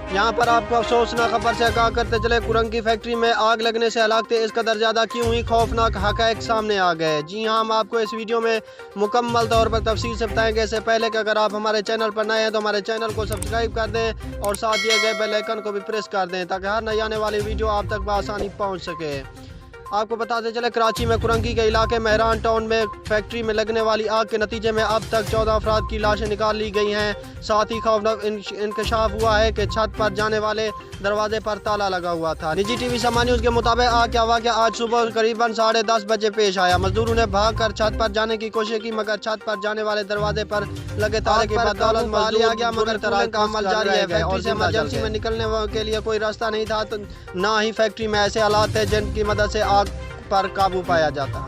यहाँ पर आपको अफसोसनाक खबर से आगाह करते चले, कुरंगी फैक्ट्री में आग लगने से हलाकतें इस कदर ज़्यादा क्यों हुई, खौफनाक हक़ाइक़ सामने आ गए। जी हाँ, हम आपको इस वीडियो में मुकम्मल तौर पर तफसील से बताएंगे। इससे पहले कि अगर आप हमारे चैनल पर नए हैं तो हमारे चैनल को सब्सक्राइब कर दें और साथ दिए गए बेल आइकन को भी प्रेस कर दें ताकि हर नई आने वाली वीडियो आप तक बआसानी पहुँच सके। आपको बताते चले, कराची में कुरंगी के इलाके मेहरान टाउन में फैक्ट्री में लगने वाली आग के नतीजे में अब तक 14 अफराद की लाशें निकाल ली गई हैं। साथ ही खौफनाक इंकशाफ हुआ है कि छत पर जाने वाले दरवाजे पर ताला लगा हुआ था। निजी टीवी समा न्यूज़ के मुताबिक आग का वाक़या आज सुबह करीबन 10:30 बजे पेश आया। मजदूरों ने भागकर छत पर जाने की कोशिश की मगर छत पर जाने वाले दरवाजे पर लगे ताले के बदौलत मार लिया गया, मगर तरह का अमल जारी है। फैक्ट्री से इमरजेंसी में निकलने के लिए कोई रास्ता नहीं था, ना ही फैक्ट्री में ऐसे हालात थे जिनकी मदद से आग पर काबू पाया जाता।